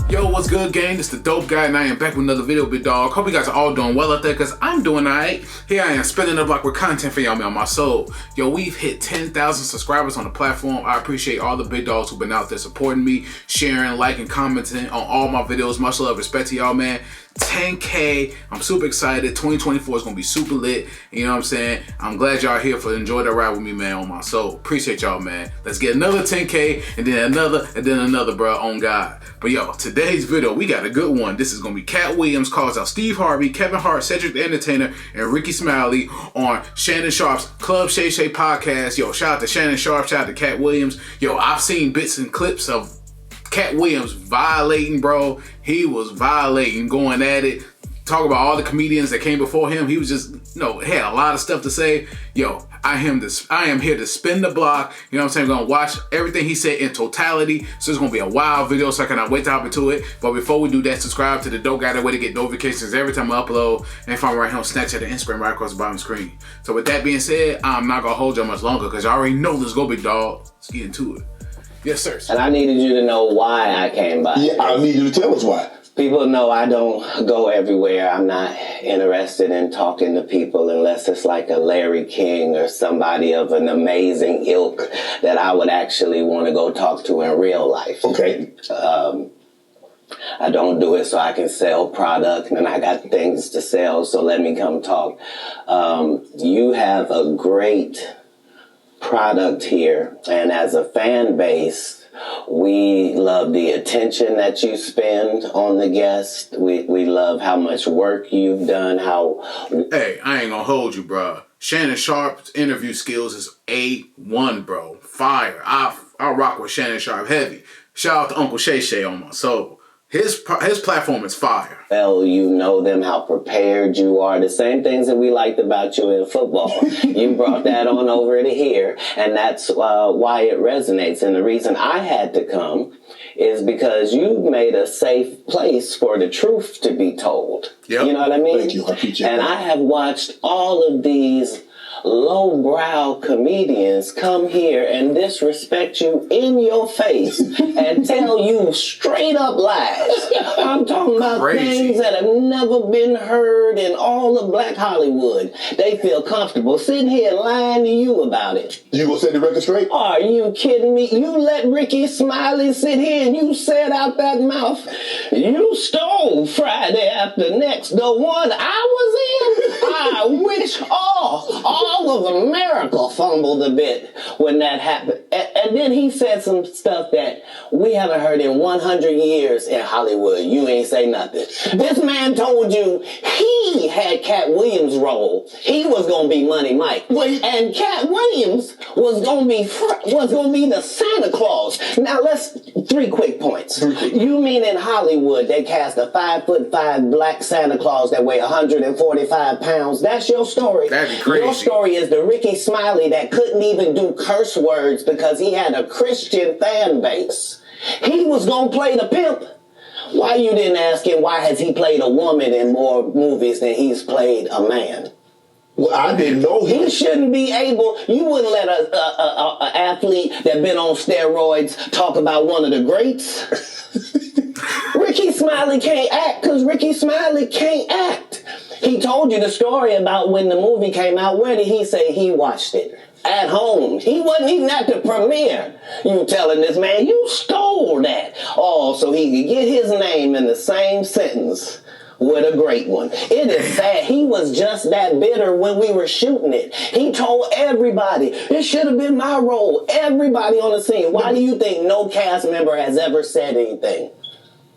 Yo, what's good, gang? It's the Dope Guy, and I am back with another video, big dog. Hope you guys are all doing well out there, because I'm doing alright. Here I am, spinning the block with content for y'all, man, on my soul. Yo, we've hit 10,000 subscribers on the platform. I appreciate all the big dogs who've been out there supporting me, sharing, liking, commenting on all my videos. Much love, respect to y'all, man. 10K. I'm super excited. 2024 is going to be super lit. You know what I'm saying? I'm glad y'all here for enjoy the ride with me, man, on my soul. Appreciate y'all, man. Let's get another 10K and then another, bro, on God. But yo, today's video, we got a good one. This is going to be Katt Williams calls out Steve Harvey, Kevin Hart, Cedric The Entertainer, and Rickey Smiley on Shannon Sharp's Club Shay Shay podcast. Yo, shout out to Shannon Sharp, shout out to Katt Williams. Yo, I've seen bits and clips of Katt Williams violating, bro. He was violating, going at it. Talk about all the comedians that came before him. He was just, had a lot of stuff to say. Yo, I am here to spin the block. You know what I'm saying? I'm gonna watch everything he said in totality. So it's gonna be a wild video, so I cannot wait to hop into it. But before we do that, subscribe to the Dope Guy, that way to get notifications every time I upload. And find me right here on Snapchat and Instagram right across the bottom of the screen. So with that being said, I'm not gonna hold you much longer, because y'all already know this go, big dog. Let's get into it. Yes, sir. And I needed you to know why I came by. Yeah, I need you to tell us why. People know I don't go everywhere. I'm not interested in talking to people unless it's like a Larry King or somebody of an amazing ilk that I would actually want to go talk to in real life. Okay. I don't do it so I can sell product, and I got things to sell, so let me come talk. You have a great product here, and as a fan base, we love the attention that you spend on the guest. We love how much work you've done. Hey, I ain't gonna hold you, bro. Shannon Sharp's interview skills is A1, bro. Fire. I rock with Shannon Sharp heavy. Shout out to Uncle Shay Shay on my soul. His platform is fire. Well, you know them, how prepared you are. The same things that we liked about you in football. You brought that on over to here, and that's why it resonates. And the reason I had to come is because you made a safe place for the truth to be told. Yep. You know what I mean? Thank you. I appreciate and that. I have watched all of these lowbrow comedians come here and disrespect you in your face and tell you straight up lies. I'm talking about things that have never been heard in all of Black Hollywood. They feel comfortable sitting here lying to you about it. You gonna set the record straight? Are you kidding me? You let Rickey Smiley sit here and you said out that mouth, you stole Friday After Next, the one I was in. I wish all of America fumbled a bit when that happened. And then he said some stuff that we haven't heard in 100 years in Hollywood. You ain't say nothing. This man told you he had Katt Williams' role. He was gonna be Money Mike. And Katt Williams was gonna be the Santa Claus. Now three quick points. You mean in Hollywood they cast a 5'5" black Santa Claus that weigh 145 pounds? That's your story. That'd be crazy. Your story is the Rickey Smiley that couldn't even do curse words because he had a Christian fan base. He was gonna play the pimp. Why you didn't ask him why has he played a woman in more movies than he's played a man? Well, I didn't know He shouldn't be able. You wouldn't let a athlete that been on steroids talk about one of the greats. Rickey Smiley can't act because Rickey Smiley can't act. He told you the story about when the movie came out. Where did he say he watched it? At home. He wasn't even at the premiere. You telling this man, you stole that. Oh, so he could get his name in the same sentence with a great one. It is sad. He was just that bitter when we were shooting it. He told everybody, it should have been my role. Everybody on the scene. Why do you think no cast member has ever said anything?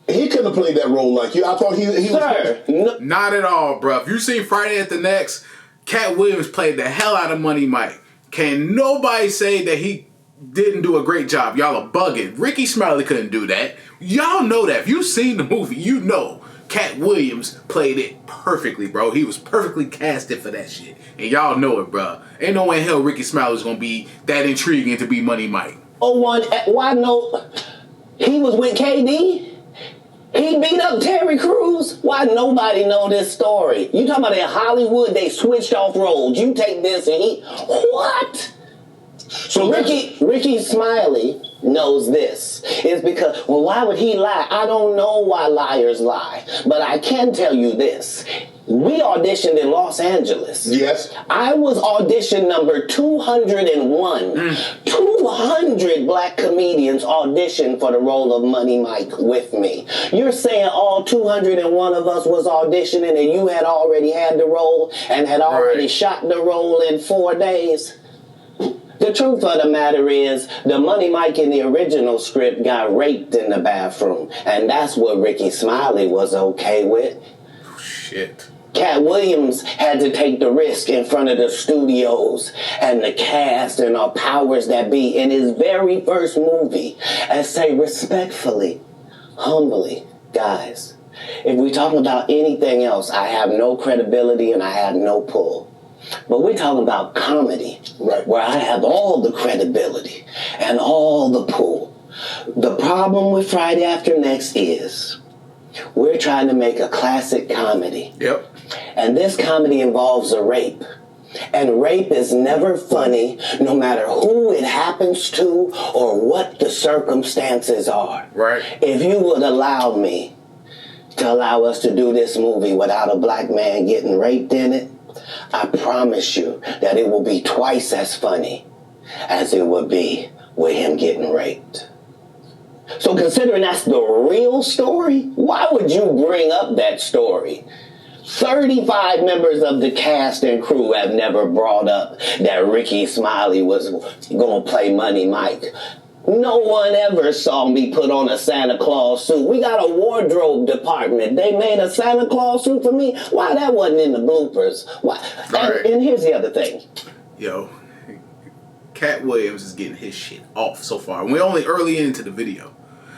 He couldn't have played that role like you. I thought he Sir, was... Not at all, bro. If you seen Friday at the Next, Katt Williams played the hell out of Money Mike. Can nobody say that he didn't do a great job? Y'all are bugging. Rickey Smiley couldn't do that. Y'all know that. If you've seen the movie, you know Katt Williams played it perfectly, bro. He was perfectly casted for that shit. And y'all know it, bro. Ain't no way in hell Rickey Smiley was going to be that intriguing to be Money Mike. Why no? He was with KD? He beat up Terry Crews. Why nobody know this story? You talking about in Hollywood, they switched off roles. You take this and he... What? So Rickey Smiley knows this. It's because, well, why would he lie? I don't know why liars lie. But I can tell you this. We auditioned in Los Angeles. Yes. I was audition number 201. 200 black comedians auditioned for the role of Money Mike with me. You're saying all 201 of us was auditioning and you had already had the role and had already shot the role in 4 days? The truth of the matter is, the Money Mike in the original script got raped in the bathroom. And that's what Rickey Smiley was okay with. Shit. Katt Williams had to take the risk in front of the studios and the cast and our powers that be in his very first movie and say respectfully, humbly, guys, if we talk about anything else, I have no credibility and I have no pull. But we're talking about comedy, where I have all the credibility and all the pull. The problem with Friday After Next is we're trying to make a classic comedy. Yep. And this comedy involves a rape. And rape is never funny, no matter who it happens to or what the circumstances are. Right. If you would allow me to allow us to do this movie without a black man getting raped in it, I promise you that it will be twice as funny as it would be with him getting raped. So considering that's the real story, why would you bring up that story? 35 members of the cast and crew have never brought up that Rickey Smiley was going to play Money Mike. No one ever saw me put on a Santa Claus suit. We got a wardrobe department. They made a Santa Claus suit for me. Why that wasn't in the bloopers? Why? And here's the other thing. Yo, Katt Williams is getting his shit off so far. We're only early into the video.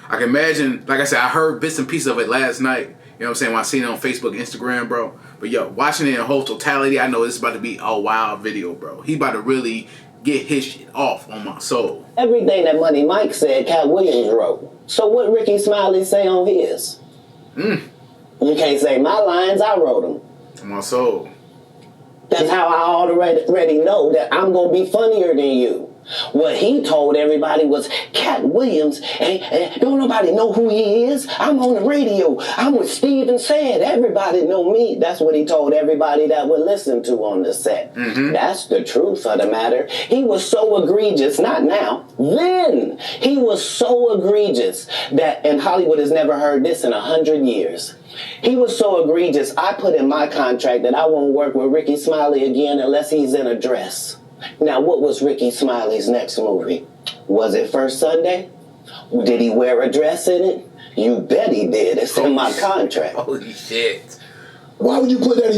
I can imagine, like I said, I heard bits and pieces of it last night. You know what I'm saying? When I seen it on Facebook, Instagram, bro. But yo, watching it in whole totality, I know this is about to be a wild video, bro. He about to really get his shit off on my soul. Everything that Money Mike said, Katt Williams wrote. So what Rickey Smiley say on his? You can't say my lines, I wrote them. On my soul. That's how I already know that I'm going to be funnier than you. What he told everybody was, Katt Williams, don't nobody know who he is. I'm on the radio. I'm with Steve and Said. Everybody know me. That's what he told everybody that would listen to on the set. That's the truth of the matter. He was so egregious, not now, then. He was so egregious that, and Hollywood has never heard this in 100 years. He was so egregious, I put in my contract that I won't work with Rickey Smiley again unless he's in a dress. Now, what was Rickey Smiley's next movie? Was it First Sunday? Did he wear a dress in it? You bet he did. It's in my contract. Holy shit. Why would you put that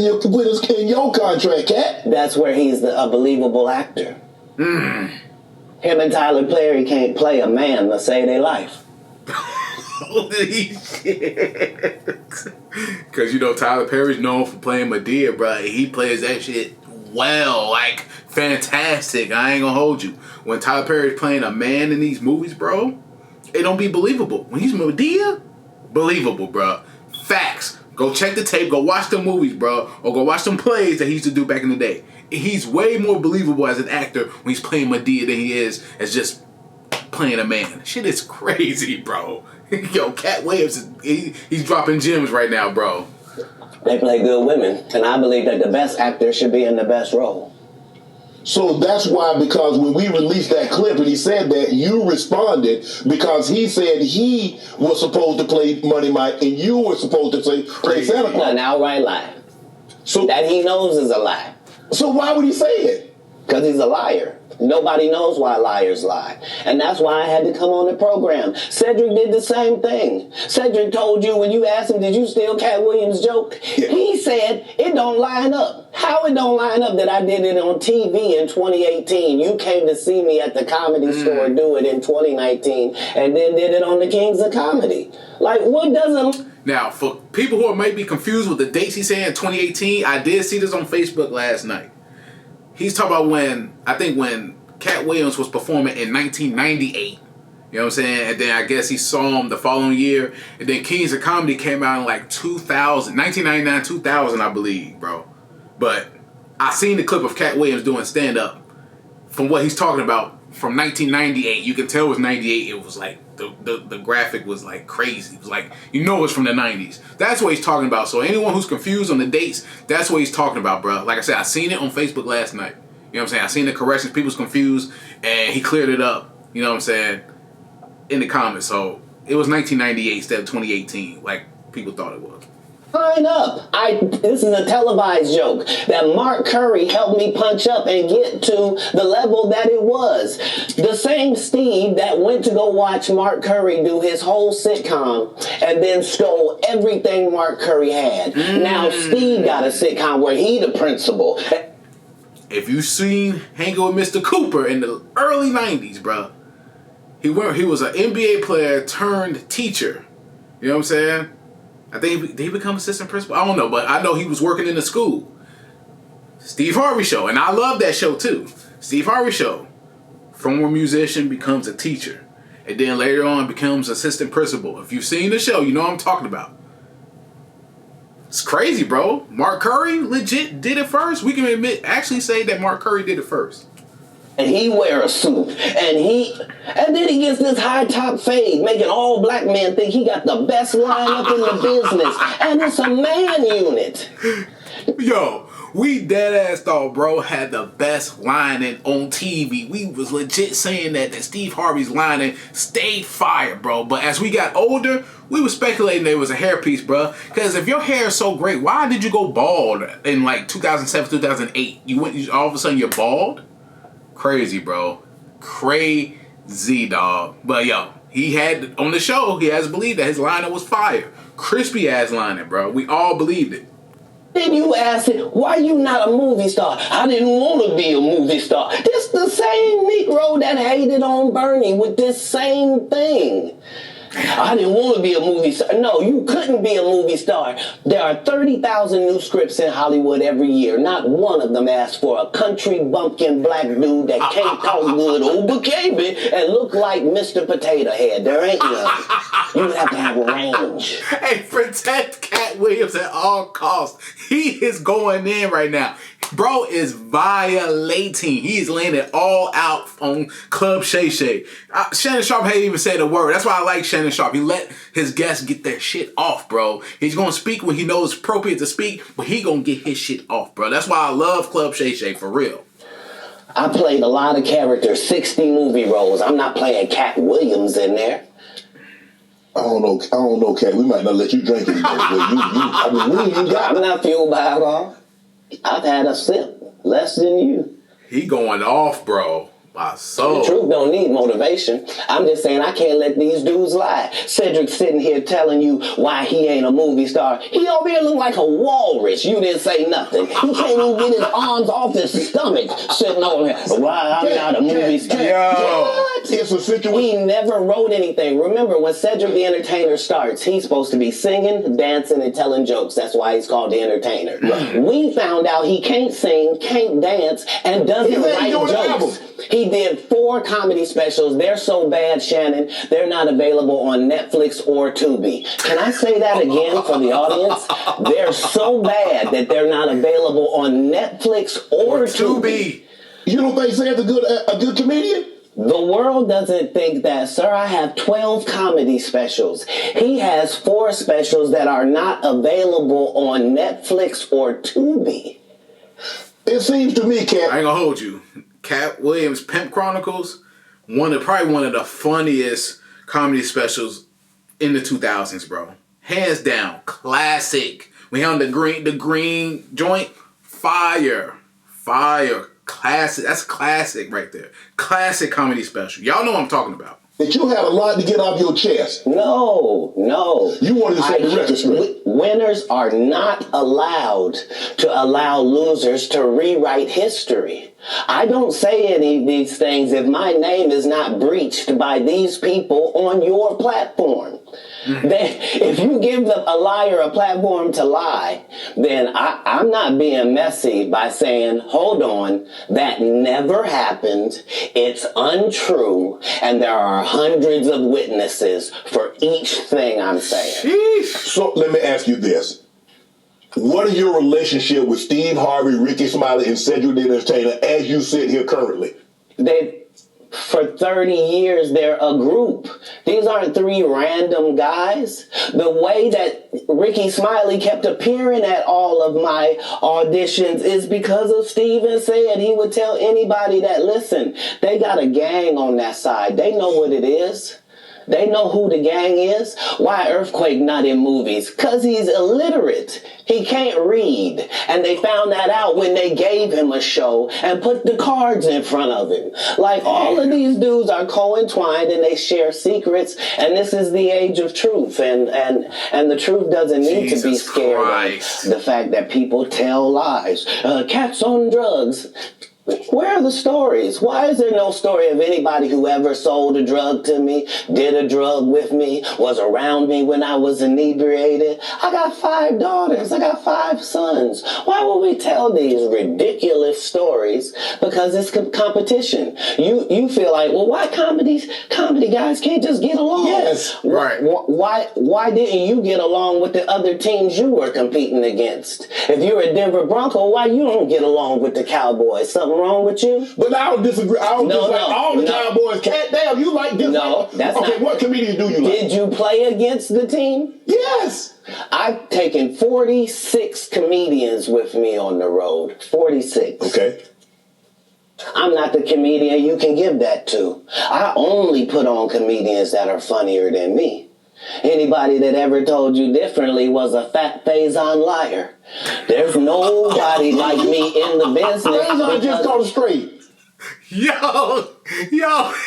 in your contract, Katt? That's where he's a believable actor. Him and Tyler Perry can't play a man to save their life. Holy shit. Because, you know, Tyler Perry's known for playing Medea, bro. He plays that shit well, like, fantastic. I ain't gonna hold you. When Tyler Perry's playing a man in these movies, bro, it don't be believable. When he's Medea, believable, bro. Facts. Go check the tape. Go watch the movies, bro. Or go watch some plays that he used to do back in the day. He's way more believable as an actor when he's playing Medea than he is as just playing a man. Shit is crazy, bro. Yo, Katt Williams, he's dropping gems right now, bro. They play good women, and I believe that the best actor should be in the best role. So that's why, because when we released that clip and he said that, you responded because he said he was supposed to play Money Mike and you were supposed to play Santa Claus. An outright lie. So That he knows is a lie. So why would he say it? Because he's a liar. Nobody knows why liars lie. And that's why I had to come on the program. Cedric did the same thing. Cedric told you when you asked him, did you steal Katt Williams' joke? Yeah. He said, it don't line up. How it don't line up that I did it on TV in 2018? You came to see me at the Comedy Store do it in 2019 and then did it on the Kings of Comedy. Like, what doesn't... Now, for people who might be confused with the dates he's saying, 2018, I did see this on Facebook last night. He's talking about when Katt Williams was performing in 1998. You know what I'm saying? And then I guess he saw him the following year. And then Kings of Comedy came out in like 2000, 1999, 2000, I believe, bro. But I seen the clip of Katt Williams doing stand-up from what he's talking about from 1998. You can tell it was 98. It was like the graphic was like crazy. It was like, you know, it's from the 90s. That's what he's talking about. So anyone who's confused on the dates, that's what he's talking about, bro. Like I said, I seen it on Facebook last night. You know what I'm saying? I seen the corrections. People's confused, and he cleared it up. You know what I'm saying? In the comments. So it was 1998 instead of 2018, like people thought it was. Line up. This is a televised joke that Mark Curry helped me punch up and get to the level that it was. The same Steve that went to go watch Mark Curry do his whole sitcom and then stole everything Mark Curry had. Now Steve got a sitcom where he the principal. If you seen Hanging with Mr. Cooper in the early 90s, bro, he was an NBA player turned teacher. You know what I'm saying? I think did he become assistant principal? I don't know, but I know he was working in the school. Steve Harvey Show, and I love that show too. Steve Harvey Show. Former musician becomes a teacher, and then later on becomes assistant principal. If you've seen the show, you know what I'm talking about. It's crazy, bro. Mark Curry legit did it first. We can actually say that Mark Curry did it first. And he wear a suit, and then he gets this high top fade, making all black men think he got the best lineup in the business, and it's a man unit. Yo, we dead ass thought bro had the best lining on TV. We was legit saying that Steve Harvey's lining stayed fire, bro. But as we got older, we were speculating there was a hairpiece, bro. Because if your hair is so great, why did you go bald in like 2007, 2008? All of a sudden you're bald? Crazy, bro. Crazy, dog. But yo, he had on the show, he has believed that his liner was fire. Crispy ass liner, bro. We all believed it. Then you asked him, why you not a movie star? I didn't want to be a movie star. This the same Negro that hated on Bernie with this same thing. I didn't want to be a movie star. No, you couldn't be a movie star. There are 30,000 new scripts in Hollywood every year. Not one of them asks for a country bumpkin black dude that can't talk good over cable and look like Mr. Potato Head. There ain't none. You have to have range. Hey, protect Katt Williams at all costs. He is going in right now. Bro is violating. He's laying it all out on Club Shay Shay. Shannon Sharp hadn't even said a word. That's why I like Shannon Sharp. He let his guests get their shit off, bro. He's going to speak when he knows it's appropriate to speak, but he going to get his shit off, bro. That's why I love Club Shay Shay, for real. I played a lot of characters, 60 movie roles. I'm not playing Katt Williams in there. I don't know, Katt. We might not let you drink anymore. I'm not fueled by alcohol. I've had a sip, less than you. He going off, bro. My soul. The truth don't need motivation. I'm just saying I can't let these dudes lie. Cedric sitting here telling you why he ain't a movie star. He over here look like a walrus. You didn't say nothing. He can't even get his arms off his stomach sitting over here. Why I'm not a movie star. Yo. It's a situation. He never wrote anything. Remember, when Cedric the Entertainer starts, he's supposed to be singing, dancing, and telling jokes. That's why he's called the Entertainer. Right. We found out he can't sing, can't dance, and doesn't write jokes. He did 4 comedy specials. They're so bad, Shannon, they're not available on Netflix or Tubi. Can I say that again for the audience? They're so bad that they're not available on Netflix or Tubi. You don't think Sam's a good comedian? The world doesn't think that, sir. I have 12 comedy specials. He has 4 specials that are not available on Netflix or Tubi. It seems to me, Katt. I ain't gonna hold you. Katt Williams' Pimp Chronicles, probably one of the funniest comedy specials in the 2000s, bro. Hands down, classic. We on the green joint, fire, classic. That's classic right there. Classic comedy special. Y'all know what I'm talking about. That you had a lot to get off your chest. No. You wanted to set the record straight. Winners are not allowed to allow losers to rewrite history. I don't say any of these things if my name is not breached by these people on your platform. If you give a liar a platform to lie, then I'm not being messy by saying, hold on, that never happened, it's untrue, and there are hundreds of witnesses for each thing I'm saying. Sheesh. So let me ask you this. What is your relationship with Steve Harvey, Rickey Smiley, and Cedric The Entertainer as you sit here currently? For 30 years, they're a group. These aren't three random guys. The way that Rickey Smiley kept appearing at all of my auditions is because of Steven said he would tell anybody that, listen, they got a gang on that side. They know what it is. They know who the gang is. Why Earthquake not in movies? Because he's illiterate. He can't read. And they found that out when they gave him a show and put the cards in front of him. Like, all of these dudes are co-entwined and they share secrets. And this is the age of truth. And the truth doesn't need to be scared of the fact that people tell lies. Katt's on drugs. Where are the stories? Why is there no story of anybody who ever sold a drug to me, did a drug with me, was around me when I was inebriated? I got 5 daughters. I got 5 sons. Why would we tell these ridiculous stories? Because it's competition. You feel like, well, why comedy guys can't just get along? Yes. Right. Why didn't you get along with the other teams you were competing against? If you're a Denver Bronco, why you don't get along with the Cowboys? Something wrong with you? But I don't disagree. I don't dislike all the Cowboys. Katt, damn, you like this? No, that's okay, not. What comedians do you like? Did you play against the team? Yes. I've taken 46 comedians with me on the road. 46. Okay. I'm not the comedian you can give that to. I only put on comedians that are funnier than me. Anybody that ever told you differently was a fat Faison liar. There's nobody like me in the business. Faison just called straight. Yo,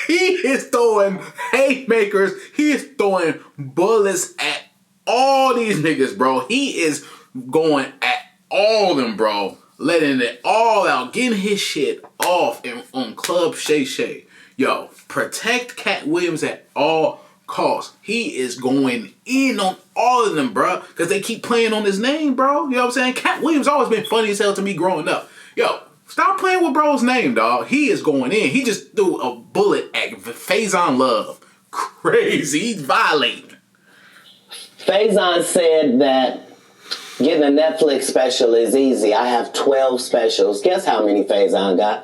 he is throwing haymakers. He is throwing bullets at all these niggas, bro. He is going at all of them, bro. Letting it all out. Getting his shit off on Club Shay Shay. Yo, protect Katt Williams at all costs. He is going in on all of them, bro. Because they keep playing on his name, bro. You know what I'm saying? Katt Williams always been funny as hell to me growing up. Yo, stop playing with bro's name, dog. He is going in. He just threw a bullet at Faison Love. Crazy. He's violating. Faison said that getting a Netflix special is easy. I have 12 specials. Guess how many Faison got?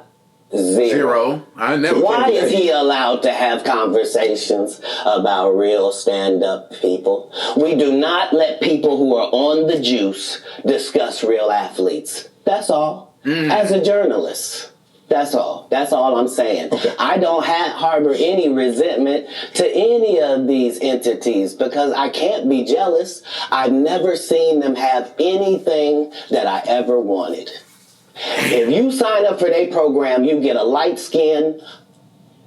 Zero. I never. Why is he allowed to have conversations about real stand-up people? We do not let people who are on the juice discuss real athletes. That's all. As a journalist. That's all. That's all I'm saying. Okay. I don't harbor any resentment to any of these entities because I can't be jealous. I've never seen them have anything that I ever wanted. If you sign up for their program, you get a light-skinned,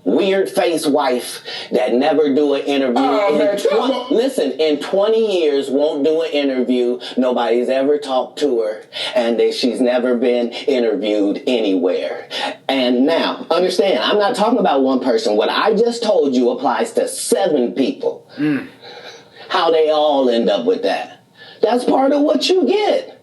weird-faced wife that never do an interview. Listen, in 20 years, won't do an interview. Nobody's ever talked to her, and she's never been interviewed anywhere. And now, understand, I'm not talking about one person. What I just told you applies to 7 people. How they all end up with that. That's part of what you get.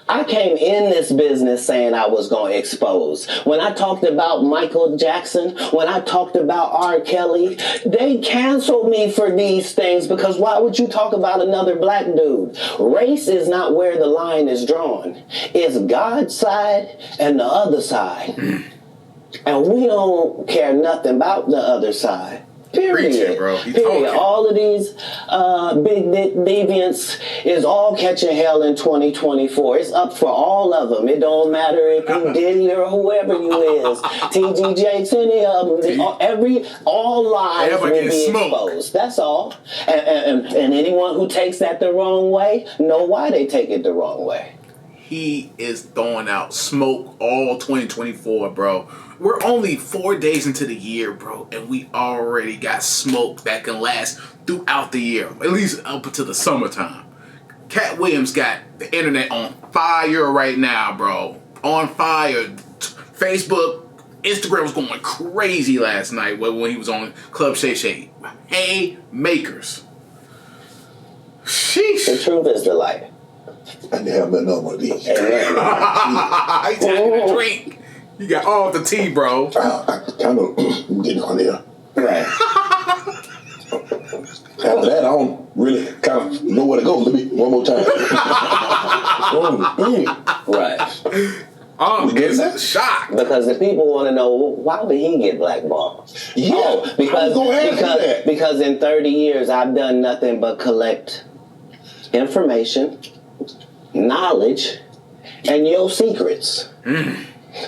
I came in this business saying I was going to expose. When I talked about Michael Jackson, when I talked about R. Kelly, they canceled me for these things because why would you talk about another black dude? Race is not where the line is drawn. It's God's side and the other side. And we don't care nothing about the other side. Period. Preaching, bro. Period. All of these big deviants is all catching hell in 2024. It's up for all of them. It don't matter if you Diddy or whoever you is. TG Jakes, any of them. All lives will be exposed. That's all. And anyone who takes that the wrong way, know why they take it the wrong way. He is throwing out smoke all 2024, bro. We're only 4 days into the year, bro, and we already got smoke that can last throughout the year, at least up until the summertime. Katt Williams got the internet on fire right now, bro. On fire. Facebook, Instagram was going crazy last night when he was on Club Shay Shay. Haymakers. Sheesh. The truth is the light. I didn't have another one of these. He's having a drink. You got all the tea, bro. I kind of getting on there. Right. After that, I don't really kind of know where to go. Let me one more time. Right. It's a shock. Because the people want to know, why did he get blackballed? Yeah, Because in 30 years, I've done nothing but collect information, knowledge, and your secrets.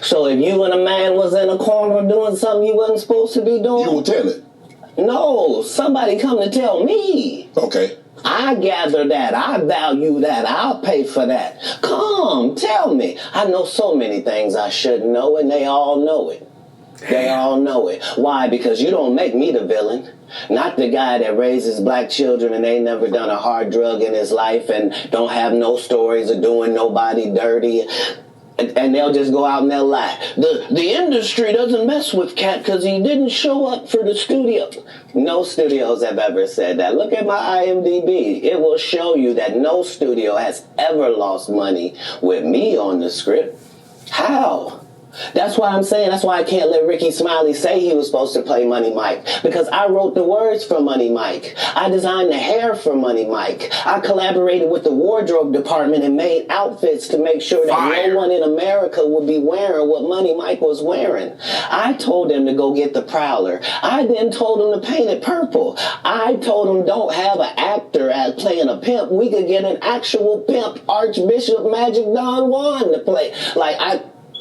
So if you and a man was in a corner doing something you wasn't supposed to be doing, you will tell it. No, somebody come to tell me. Okay. I gather that. I value that. I'll pay for that. Come, tell me. I know so many things I shouldn't know, and they all know it. They all know it. Why? Because you don't make me the villain. Not the guy that raises black children and ain't never done a hard drug in his life and don't have no stories of doing nobody dirty. And they'll just go out and they'll lie. The industry doesn't mess with Katt because he didn't show up for the studio. No studios have ever said that. Look at my IMDb. It will show you that no studio has ever lost money with me on the script. How? That's why I'm saying, that's why I can't let Rickey Smiley say he was supposed to play Money Mike. Because I wrote the words for Money Mike. I designed the hair for Money Mike. I collaborated with the wardrobe department and made outfits to make sure that no one in America would be wearing what Money Mike was wearing. I told him to go get the Prowler. I then told him to paint it purple. I told him don't have an actor at playing a pimp. We could get an actual pimp, Archbishop Magic Don Juan, to play.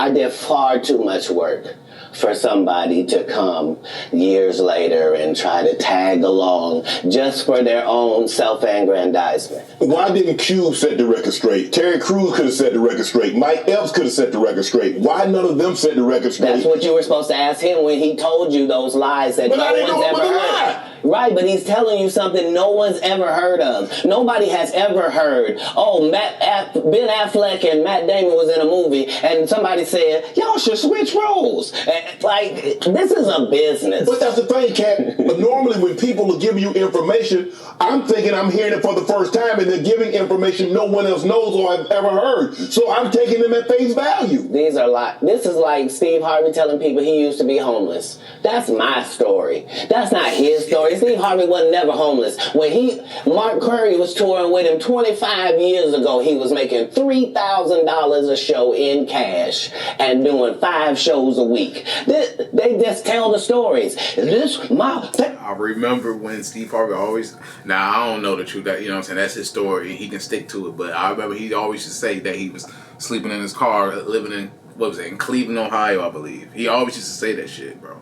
I did far too much work for somebody to come years later and try to tag along just for their own self-aggrandizement. Why didn't Cube set the record straight? Terry Crews could have set the record straight. Mike Epps could have set the record straight. Why none of them set the record straight? That's what you were supposed to ask him when he told you those lies that no one's ever heard. Right, but he's telling you something no one's ever heard of. Nobody has ever heard, Ben Affleck and Matt Damon was in a movie, and somebody said, y'all should switch roles. Like, this is a business. But that's the thing, Katt. But normally when people are giving you information, I'm thinking I'm hearing it for the first time, and they're giving information no one else knows or I've ever heard. So I'm taking them at face value. These are this is like Steve Harvey telling people he used to be homeless. That's my story. That's not his story. Steve Harvey wasn't never homeless. When Mark Curry was touring with him 25 years ago, he was making $3,000 a show in cash and doing 5 shows a week. They just tell the stories. I remember when Steve Harvey always, I don't know the truth, that, you know what I'm saying, that's his story, he can stick to it, but I remember he always used to say that he was sleeping in his car, living in Cleveland, Ohio, I believe. He always used to say that shit, bro.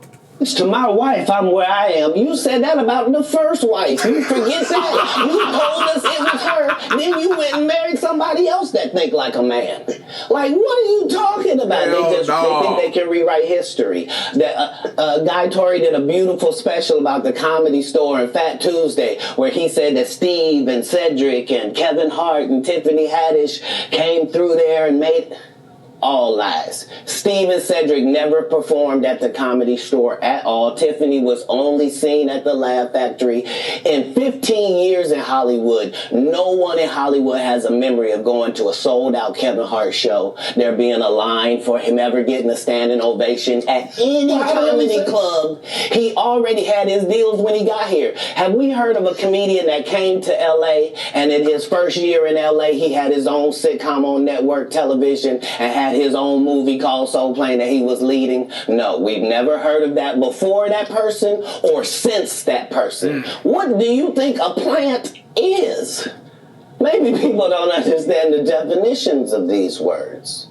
To my wife, I'm where I am. You said that about the first wife. You forget that? You told us it was her. Then you went and married somebody else that think like a man. Like, what are you talking about? They think they can rewrite history. Guy Torrey did a beautiful special about the Comedy Store and Fat Tuesday, where he said that Steve and Cedric and Kevin Hart and Tiffany Haddish came through there and made... All lies. Steve and Cedric never performed at the Comedy Store at all. Tiffany was only seen at the Laugh Factory. In 15 years in Hollywood, no one in Hollywood has a memory of going to a sold-out Kevin Hart show, there being a line for him ever getting a standing ovation at any comedy club. He already had his deals when he got here. Have we heard of a comedian that came to L.A. and in his first year in L.A. he had his own sitcom on network television and had his own movie called Soul Plane that he was leading? No, we've never heard of that before that person or since that person. What do you think a plant is? Maybe people don't understand the definitions of these words.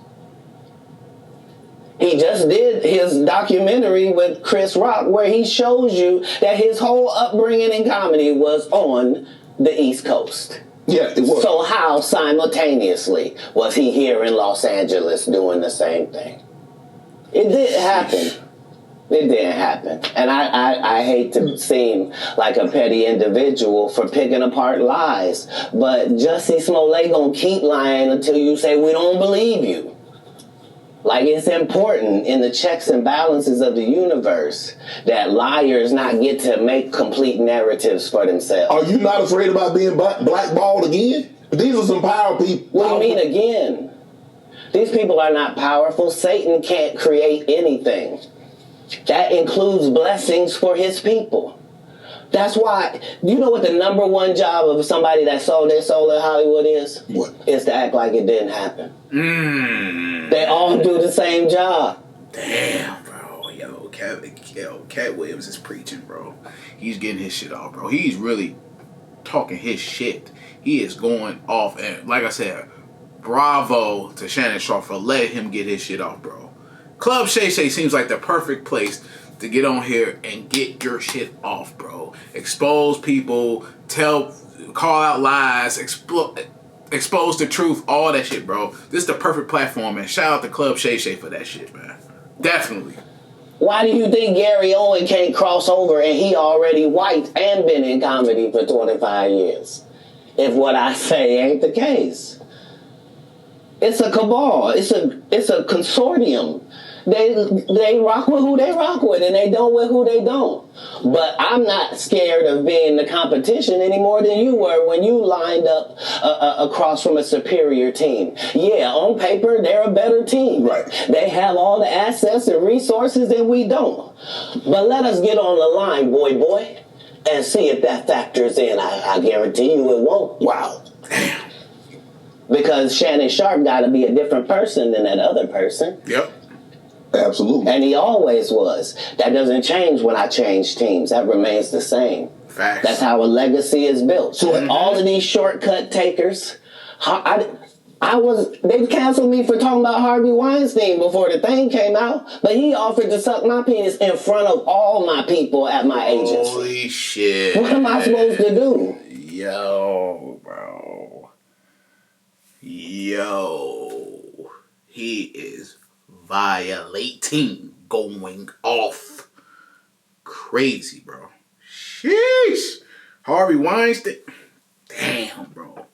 He just did his documentary with Chris Rock where he shows you that his whole upbringing in comedy was on the East Coast. Yeah, it was. So how simultaneously was he here in Los Angeles doing the same thing? It didn't happen. It didn't happen. And I hate to seem like a petty individual for picking apart lies, but Jussie Smollett gonna keep lying until you say we don't believe you. Like, it's important in the checks and balances of the universe that liars not get to make complete narratives for themselves. Are you not afraid about being blackballed again? These are some power people. What do you mean again? These people are not powerful. Satan can't create anything. That includes blessings for his people. That's why, you know what the number one job of somebody that sold their soul in Hollywood is? What? Is to act like it didn't happen. They all do the same job. Damn, bro. Katt Williams is preaching, bro. He's getting his shit off, bro. He's really talking his shit. He is going off, and like I said, bravo to Shannon Sharp for letting him get his shit off, bro. Club Shay Shay seems like the perfect place to get on here and get your shit off, bro. Expose people, call out lies, expose the truth, all that shit, bro. This is the perfect platform, man. Shout out to Club Shay Shay for that shit, man. Definitely. Why do you think Gary Owen can't cross over and he already white and been in comedy for 25 years? If what I say ain't the case. It's a cabal. It's a consortium. They rock with who they rock with and they don't with who they don't. But I'm not scared of being the competition any more than you were when you lined up across from a superior team. Yeah, on paper, they're a better team. Right. They have all the assets and resources and we don't. But let us get on the line, boy, and see if that factors in. I guarantee you it won't. Wow. Damn. Because Shannon Sharp got to be a different person than that other person. Yep. Absolutely. And he always was. That doesn't change when I change teams. That remains the same. Facts. That's how a legacy is built. So all of these shortcut takers, they canceled me for talking about Harvey Weinstein before the thing came out, but he offered to suck my penis in front of all my people at my agency. Holy shit. What am I supposed to do? Yo, bro. Yo. He is violating, going off. Crazy, bro. Sheesh. Harvey Weinstein. Damn, bro.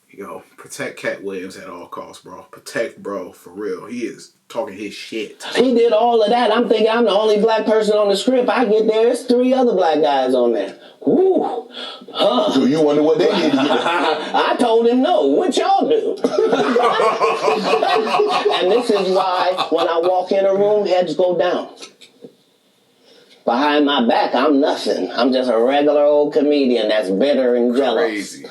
Yo, protect Katt Williams at all costs, bro. Protect bro, for real. He is talking his shit. He did all of that. I'm thinking I'm the only black person on the script. I get there, there's 3 other black guys on there. Woo. Huh. So you wonder what they did? I told him no. What y'all do? And this is why when I walk in a room, heads go down. Behind my back, I'm nothing. I'm just a regular old comedian that's bitter and jealous. Crazy.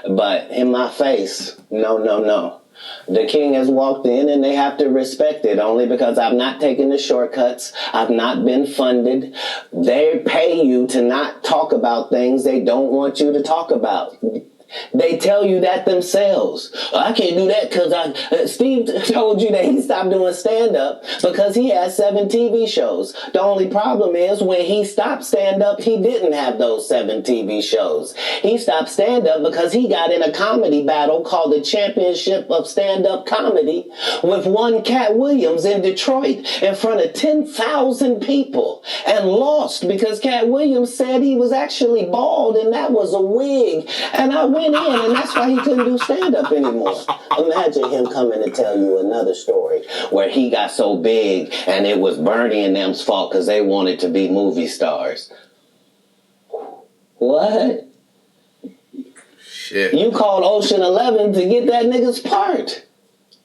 But in my face, no. The king has walked in and they have to respect it only because I've not taken the shortcuts. I've not been funded. They pay you to not talk about things they don't want you to talk about. They tell you that themselves. I can't do that because Steve told you that he stopped doing stand-up because he had 7 TV shows. The only problem is when he stopped stand-up, he didn't have those 7 TV shows. He stopped stand-up because he got in a comedy battle called the Championship of Stand-Up Comedy with one Katt Williams in Detroit in front of 10,000 people and lost because Katt Williams said he was actually bald and that was a wig. And I went in, and that's why he couldn't do stand-up anymore. Imagine him coming to tell you another story where he got so big and it was Bernie and them's fault because they wanted to be movie stars. What? Shit. You called Ocean 11 to get that nigga's part.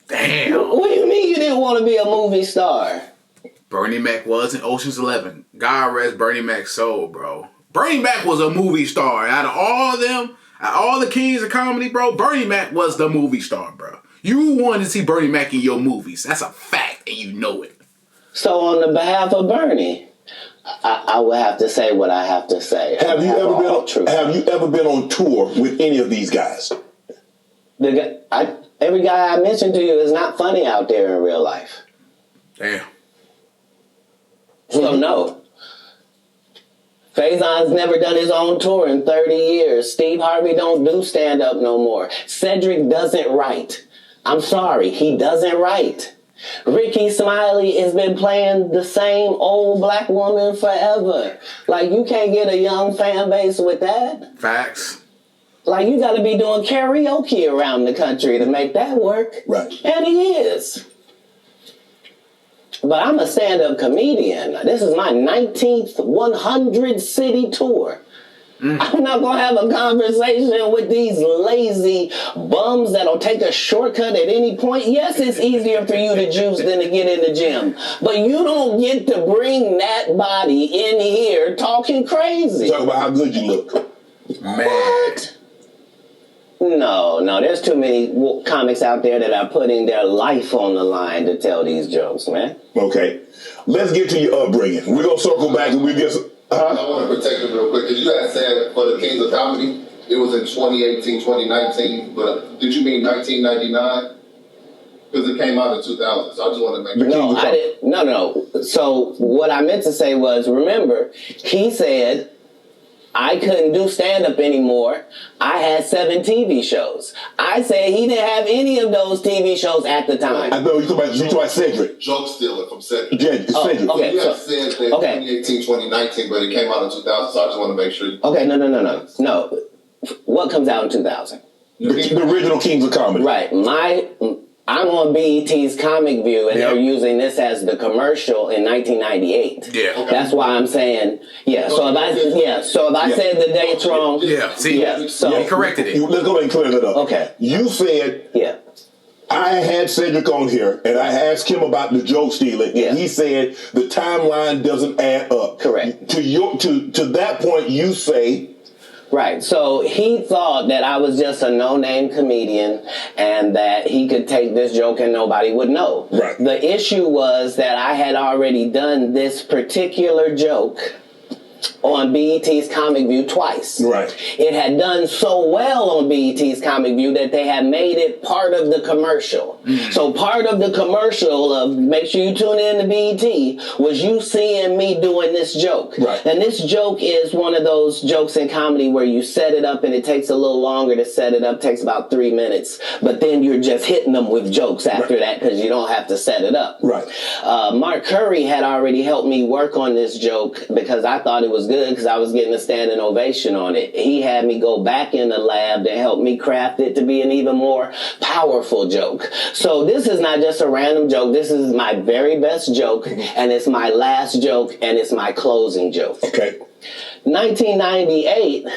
Damn. What do you mean you didn't want to be a movie star? Bernie Mac was in Ocean's 11. God rest Bernie Mac's soul, bro. Bernie Mac was a movie star. Out of all of them, all the kings of comedy, bro, Bernie Mac was the movie star, bro. You wanted to see Bernie Mac in your movies. That's a fact, and you know it. So on the behalf of Bernie, I will have to say what I have to say. Have you ever been on tour with any of these guys? Every guy I mentioned to you is not funny out there in real life. Damn. So no. Faison's never done his own tour in 30 years. Steve Harvey don't do stand-up no more. Cedric doesn't write. I'm sorry, he doesn't write. Rickey Smiley has been playing the same old black woman forever. Like, you can't get a young fan base with that. Facts. Like, you gotta be doing karaoke around the country to make that work. Right. And he is. But I'm a stand-up comedian. This is my 19th 100-city tour. I'm not going to have a conversation with these lazy bums that'll take a shortcut at any point. Yes, it's easier for you to juice than to get in the gym. But you don't get to bring that body in here talking crazy. Talk about how good you look. Man. What? No, there's too many comics out there that are putting their life on the line to tell these jokes, man. Okay. Let's get to your upbringing. We're going to circle back and we'll get some... I want to protect it real quick, because you had said for the Kings of Comedy, it was in 2018, 2019, but did you mean 1999? Because it came out in 2000, so I just want to make sure. No, I didn't. No. So what I meant to say was, remember, he said I couldn't do stand-up anymore. I had 7 TV shows. I said he didn't have any of those TV shows at the time. I know you talking about Cedric. Joke stealer from Cedric. Yeah, Cedric. Okay, You had said that 2018, 2019, but it came out in 2000, so I just want to make sure. Okay, no. What comes out in 2000? The original Kings of Comedy. Right. I'm on BET's Comic View, and they're using this as the commercial in 1998. Yeah. Okay. That's why I'm saying, So if I said the dates wrong, he corrected it. Let's go ahead and clear that up. Okay. You said, I had Cedric on here, and I asked him about the joke stealing, and he said the timeline doesn't add up. Correct. To that point, you say. Right, so he thought that I was just a no-name comedian and that he could take this joke and nobody would know. Right. The issue was that I had already done this particular joke on BET's Comic View twice. Right. It had done so well on BET's Comic View that they had made it part of the commercial. So part of the commercial of make sure you tune in to BET was you seeing me doing this joke. Right. And this joke is one of those jokes in comedy where you set it up and it takes a little longer to set it up, takes about 3 minutes, but then you're just hitting them with jokes after that because you don't have to set it up. Right. Mark Curry had already helped me work on this joke because I thought it was good because I was getting a standing ovation on it. He had me go back in the lab to help me craft it to be an even more powerful joke. So this is not just a random joke. This is my very best joke, and it's my last joke, and it's my closing joke. Okay. 1998,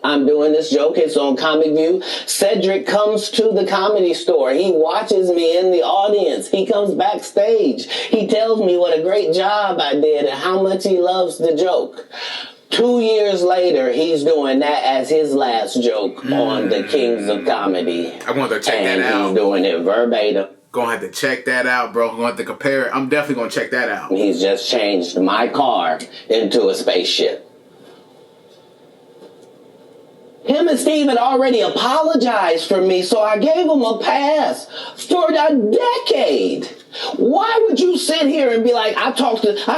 I'm doing this joke. It's on Comic View. Cedric comes to the Comedy Store. He watches me in the audience. He comes backstage. He tells me what a great job I did and how much he loves the joke. 2 years later, he's doing that as his last joke on the Kings of Comedy. I want to check that out. And he's doing it verbatim. Gonna have to check that out, bro. Gonna have to compare it. I'm definitely gonna check that out. He's just changed my car into a spaceship. Him and Steve had already apologized for me, so I gave him a pass for a decade. Why would you sit here and be like, I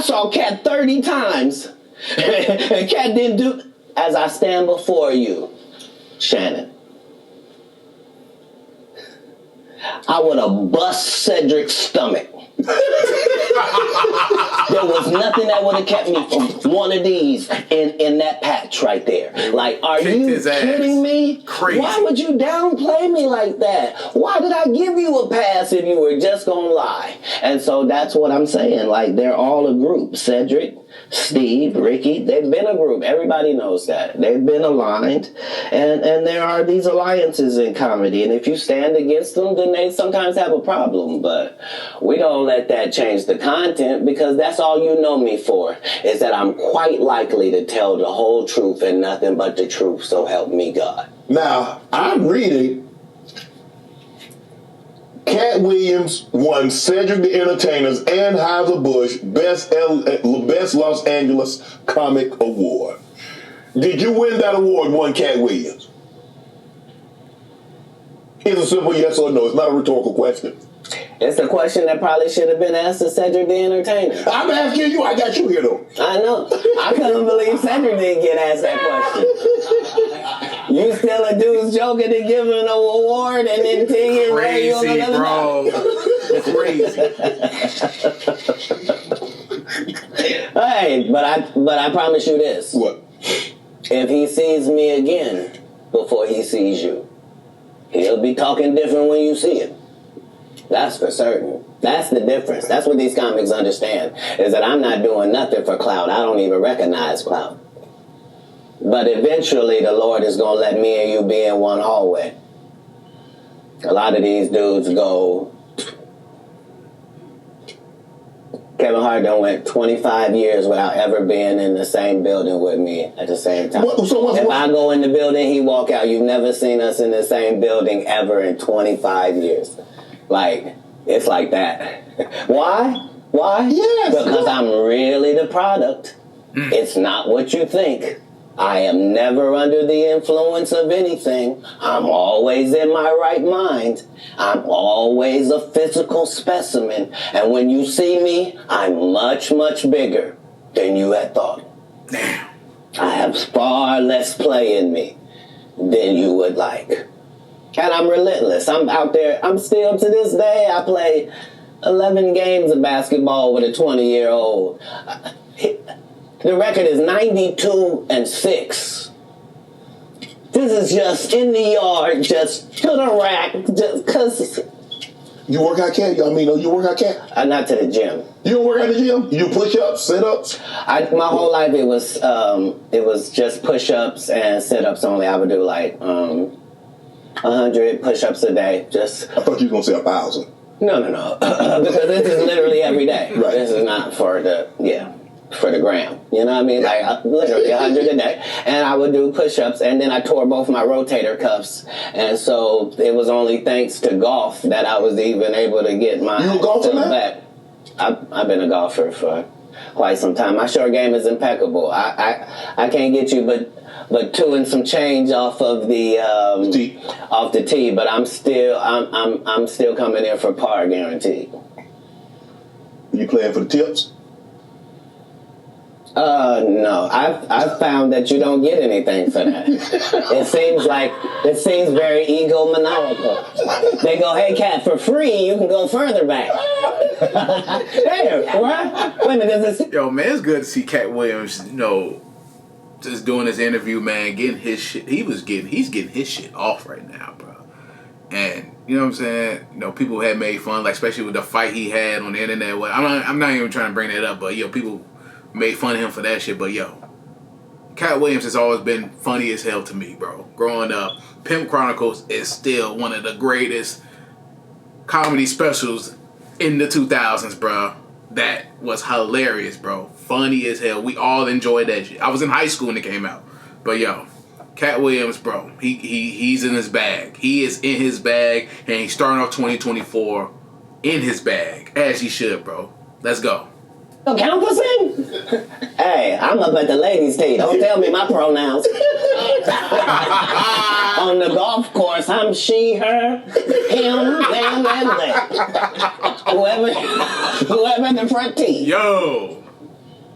saw Katt 30 times, and Katt didn't do, as I stand before you, Shannon, I would have bust Cedric's stomach. There was nothing that would have kept me from one of these in that patch right there. Like, are you kidding me? Crazy. Why would you downplay me like that? Why did I give you a pass if you were just gonna lie? And so that's what I'm saying. Like, they're all a group. Cedric, Steve, Rickey, they've been a group. Everybody knows that. They've been aligned. And there are these alliances in comedy. And if you stand against them, then they sometimes have a problem. But we don't let that change the content, because that's all you know me for, is that I'm quite likely to tell the whole truth and nothing but the truth, so help me God. Now, I'm reading Katt Williams won Cedric the Entertainer's Anheuser-Busch Best Los Angeles Comic Award. Did you win that award, won Katt Williams? It's a simple yes or no. It's not a rhetorical question. It's a question that probably should have been asked to Cedric the Entertainer. I'm asking you. I got you here, though. I know. I couldn't believe Cedric didn't get asked that question. You still a dude's joking and giving an award and then 10 years later you on another Crazy, bro. Hey, but I promise you this. What? If he sees me again before he sees you, he'll be talking different when you see him. That's for certain. That's the difference. That's what these comics understand, is that I'm not doing nothing for clout. I don't even recognize clout. But eventually the Lord is going to let me and you be in one hallway. A lot of these dudes go... Kevin Hart done went 25 years without ever being in the same building with me at the same time. If I go in the building, he walk out. You've never seen us in the same building ever in 25 years. Like, it's like that. Why? Yes. Because I'm really the product. It's not what you think. I am never under the influence of anything. I'm always in my right mind. I'm always a physical specimen. And when you see me, I'm much, much bigger than you had thought. Damn. I have far less play in me than you would like. And I'm relentless. I'm out there. I'm still, to this day, I play 11 games of basketball with a 20-year-old. The record is 92-6. This is just in the yard, just to the rack, just cause. You work out, Katt? You work out, Katt? Not to the gym. You don't work out at the gym? You do push-ups, sit-ups? My whole life it was just push-ups and sit-ups only. I would do like 100 push-ups a day. Just. I thought you were gonna say 1,000. No, because this is literally every day. Right. This is not for the gram. You know what I mean? Like, literally 100 a day. And I would do push-ups, and then I tore both my rotator cuffs. And so it was only thanks to golf that I was even able to get my... You a golfer now? Back. I've been a golfer for quite some time. My short game is impeccable. I can't get you but 2 and some change off of the tee, but I'm still coming in for par guaranteed. You playing for the tips? No. I've found that you don't get anything for that. It seems very egomaniacal. They go, hey, Katt, for free, you can go further back. Damn, right? Wait a minute, Yo, man, it's good to see Katt Williams, just doing this interview, man, getting his shit. He's getting his shit off right now, bro. And you know what I'm saying? People had made fun, like especially with the fight he had on the internet. Well, I'm not even trying to bring that up, but people made fun of him for that shit. But Katt Williams has always been funny as hell to me, bro. Growing up, Pimp Chronicles is still one of the greatest comedy specials in the 2000s, bro. That was hilarious, bro. Funny as hell. We all enjoyed that shit. I was in high school when it came out. But Katt Williams, bro, he's in his bag. He is in his bag, and he's starting off 2024 in his bag, as he should, bro. Let's go. Counterfeiting? Hey, I'm up at the ladies' tee. Don't tell me my pronouns. On the golf course, I'm she, her, him, them, and that. Whoever in the front tee. Yo.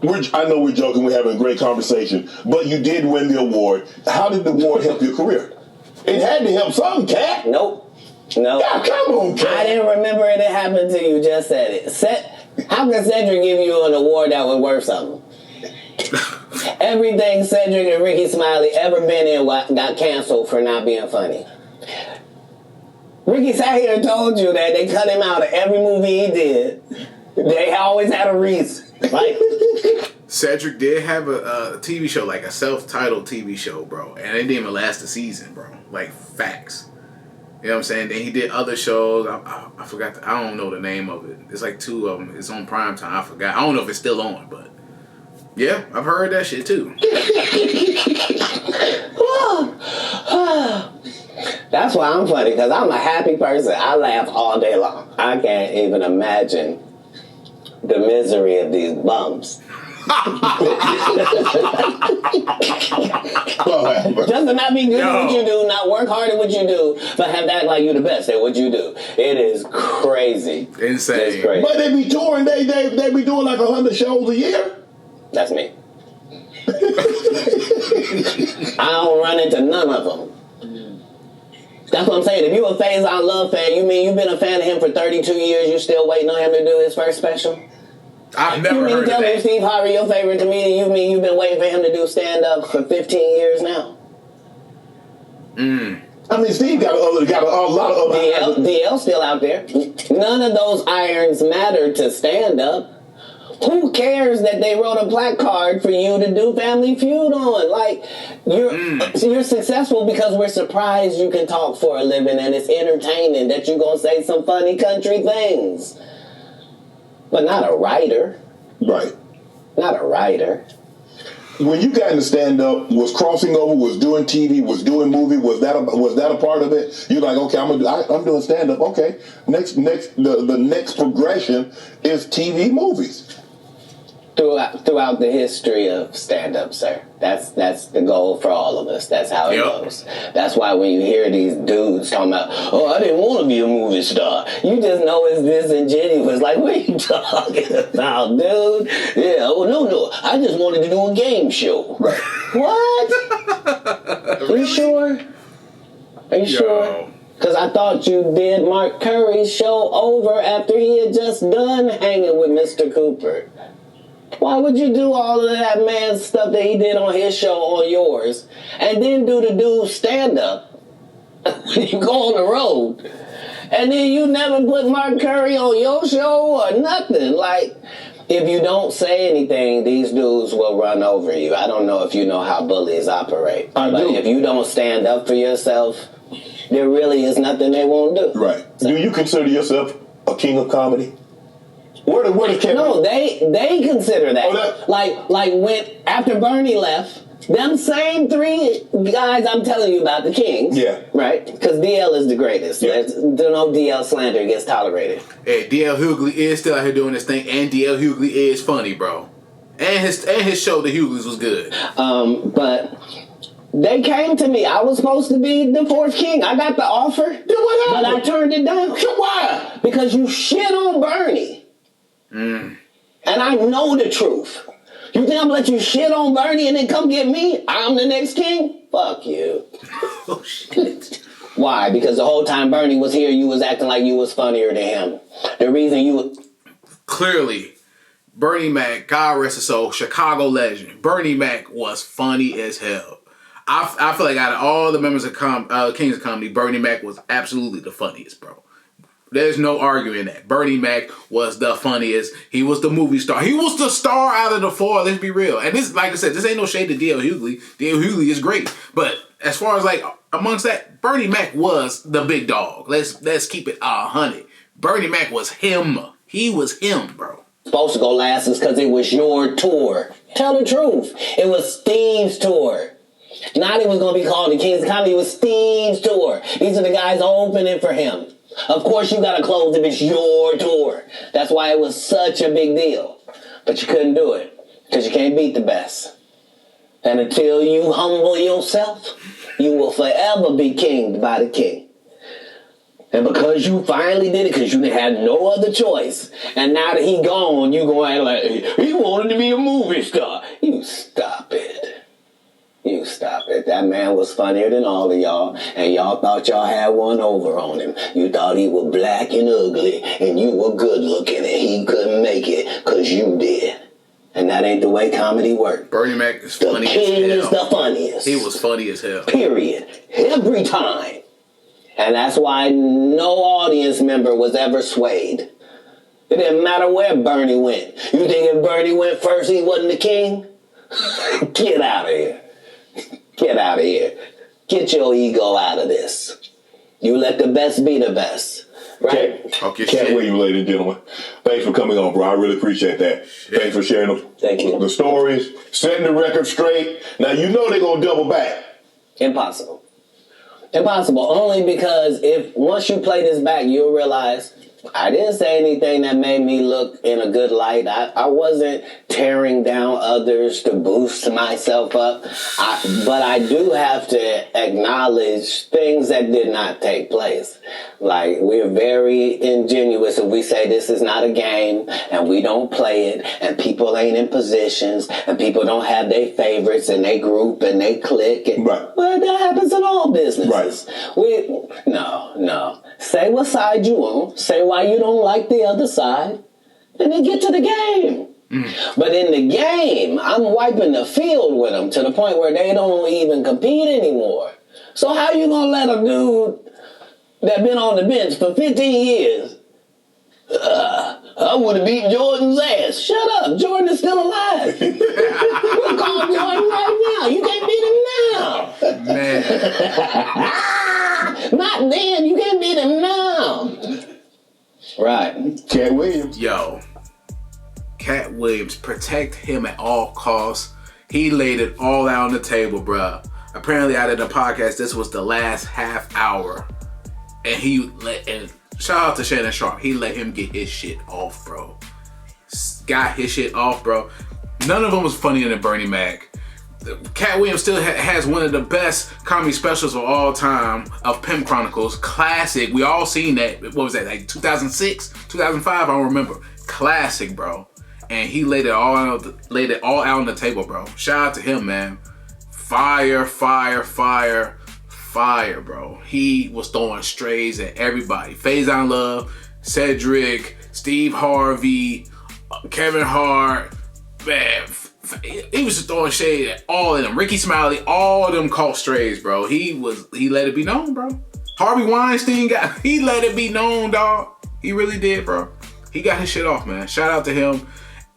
I know we're joking. We're having a great conversation. But you did win the award. How did the award help your career? It had to help something, Katt. Nope. Yeah, come on, Katt. I didn't remember it happened till you just said it. How can Cedric give you an award that was worth something? Everything Cedric and Rickey Smiley ever been in got canceled for not being funny. Rickey sat here and told you that they cut him out of every movie he did. They always had a reason. Like, Cedric did have a TV show, like a self-titled TV show, bro. And it didn't even last a season, bro. Like, facts. You know what I'm saying? Then he did other shows. I forgot. I don't know the name of it. It's like 2 of them. It's on prime time. I forgot. I don't know if it's still on, but yeah, I've heard that shit too. That's why I'm funny, because I'm a happy person. I laugh all day long. I can't even imagine the misery of these bums. Just to not be good at what you do, not work hard at what you do, but have to act like you're the best at what you do. It is crazy. Insane. It's crazy. But they be touring, they be doing like 100 shows a year. That's me. I don't run into none of them. That's what I'm saying. If you a Faison Love fan, you mean you've been a fan of him for 32 years, you still waiting on him to do his first special? I've never heard of tell me that. Steve Harvey, your favorite comedian, you mean you've been waiting for him to do stand-up for 15 years now? I mean, Steve got a lot of other... DL's still out there. None of those irons matter to stand-up. Who cares that they wrote a placard for you to do Family Feud on? Like, you're successful because we're surprised you can talk for a living and it's entertaining that you're going to say some funny country things. But not a writer. Right. Not a writer. When you got into stand-up, was crossing over, was doing TV, was doing movie, was that a part of it? You're like, okay, I'm doing stand-up. Okay, the next progression is TV movies. Throughout the history of stand-up, sir. That's the goal for all of us. That's how it goes. That's why when you hear these dudes talking about, oh, I didn't want to be a movie star, you just know it's disingenuous. Like, what are you talking about, dude? Yeah, oh, no, I just wanted to do a game show. Right. What? Are you sure? Are you sure? Because I thought you did Mark Curry's show over after he had just done hanging with Mr. Cooper. Why would you do all of that man's stuff that he did on his show on yours and then do the dude's stand-up when you go on the road? And then you never put Mark Curry on your show or nothing. Like, if you don't say anything, these dudes will run over you. I don't know if you know how bullies operate. But if you don't stand up for yourself, there really is nothing they won't do. Right. So, do you consider yourself a king of comedy? Where does Kevin? No, they consider that. Oh, like when after Bernie left, them same three guys I'm telling you about, the Kings. Yeah. Right? Because DL is the greatest. Yeah. No DL slander gets tolerated. Hey, DL Hughley is still out here doing this thing, and DL Hughley is funny, bro. And his show, The Hughleys, was good. But they came to me. I was supposed to be the fourth king. I got the offer, but I turned it down. Why? Because you shit on Bernie. And I know the truth. You think I'm gonna let you shit on Bernie and then come get me? I'm the next king? Fuck you. Oh, shit. Why? Because the whole time Bernie was here, you was acting like you was funnier than him. The reason you... Clearly, Bernie Mac, God rest his soul, Chicago legend. Bernie Mac was funny as hell. I feel like out of all the members of Kings of Comedy, Bernie Mac was absolutely the funniest, bro. There's no arguing that. Bernie Mac was the funniest. He was the movie star. He was the star out of the four. Let's be real. And this, like I said, this ain't no shade to D.L. Hughley. D.L. Hughley is great. But as far as like amongst that, Bernie Mac was the big dog. Let's keep it 100. Bernie Mac was him. He was him, bro. Supposed to go last is because it was your tour. Tell the truth. It was Steve's tour. Not it was going to be called the Kings of Comedy. It was Steve's tour. These are the guys opening for him. Of course you gotta close if it's your tour. That's why it was such a big deal. But you couldn't do it. Because you can't beat the best. And until you humble yourself, you will forever be kinged by the king. And because you finally did it, because you had no other choice, and now that he gone, you gonna act like, he wanted to be a movie star. You stop it. You stop it. That man was funnier than all of y'all, and y'all thought y'all had one over on him. You thought he was black and ugly, and you were good looking, and he couldn't make it, because you did. And that ain't the way comedy works. Bernie Mac is funny as hell. The king is the funniest. He was funny as hell. Period. Every time. And that's why no audience member was ever swayed. It didn't matter where Bernie went. You think if Bernie went first, he wasn't the king? Get out of here. Get out of here. Get your ego out of this. You let the best be the best. Right? Katt Williams, ladies and gentlemen. Thanks for coming on, bro. I really appreciate that. Shit. Thanks for sharing the stories, setting the record straight. Now, you know they're going to double back. Impossible. Impossible. Only because if once you play this back, you'll realize I didn't say anything that made me look in a good light. I wasn't tearing down others to boost myself up. But I do have to acknowledge things that did not take place. Like, we're very ingenuous if we say this is not a game and we don't play it and people ain't in positions and people don't have their favorites and they group and they click. And, right. Well, that happens in all businesses. Right. No. Say what side you on. Say why you don't like the other side. And then get to the game. But in the game, I'm wiping the field with them to the point where they don't even compete anymore. So how you gonna let a dude that been on the bench for 15 years I would have beat Jordan's ass. Shut up. Jordan is still alive. We'll call Jordan right now. You can't beat him now. Man. Not then. You can't beat him now. Right. Katt Williams. Yo. Katt Williams, protect him at all costs. He laid it all out on the table, bruh. Apparently out of the podcast, this was the last half hour. And shout out to Shannon Sharp. He let him get his shit off, bro. Got his shit off, bro. None of them was funnier than Bernie Mac. Katt Williams still has one of the best comedy specials of all time of Pimp Chronicles. Classic. We all seen that. What was that? Like 2006, 2005? I don't remember. Classic, bro. And he laid it all out on the table, bro. Shout out to him, man. Fire, bro. He was throwing strays at everybody. Faison Love, Cedric, Steve Harvey, Kevin Hart, man. He was just throwing shade at all of them. Rickey Smiley, all of them caught strays, bro. He let it be known, bro. Harvey Weinstein he let it be known, dog. He really did, bro. He got his shit off, man. Shout out to him.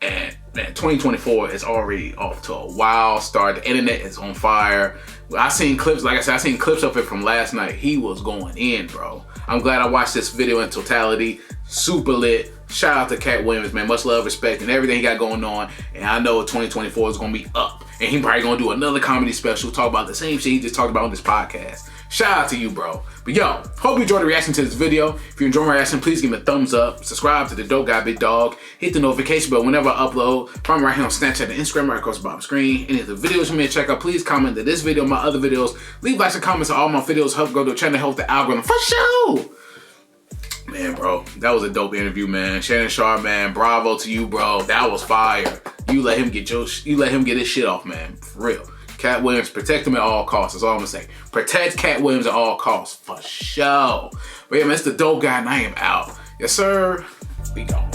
And man, 2024 is already off to a wild start. The internet is on fire. I seen clips, like I said, I seen clips of it from last night. He was going in, bro. I'm glad I watched this video in totality. Super lit. Shout out to Katt Williams, man. Much love, respect, and everything he got going on. And I know 2024 is gonna be up. And he probably gonna do another comedy special, talk about the same shit he just talked about on this podcast. Shout out to you, bro. But yo, hope you enjoyed the reaction to this video. If you enjoy my reaction, please give me a thumbs up. Subscribe to the Dope Guy Big Dog. Hit the notification bell whenever I upload. Find me right here on Snapchat and Instagram right across the bottom screen. Any of the videos you may check out, please comment to this video, my other videos. Leave likes and comments on all my videos. Help go to the channel, help the algorithm. For sure. Man, bro, that was a dope interview, man. Shannon Sharp, man, bravo to you, bro. That was fire. You let him get his shit off, man. For real. Katt Williams, protect him at all costs. That's all I'm gonna say. Protect Katt Williams at all costs, for sure. But yeah, man, it's the Dope Guy, and I am out. Yes, sir. We gone.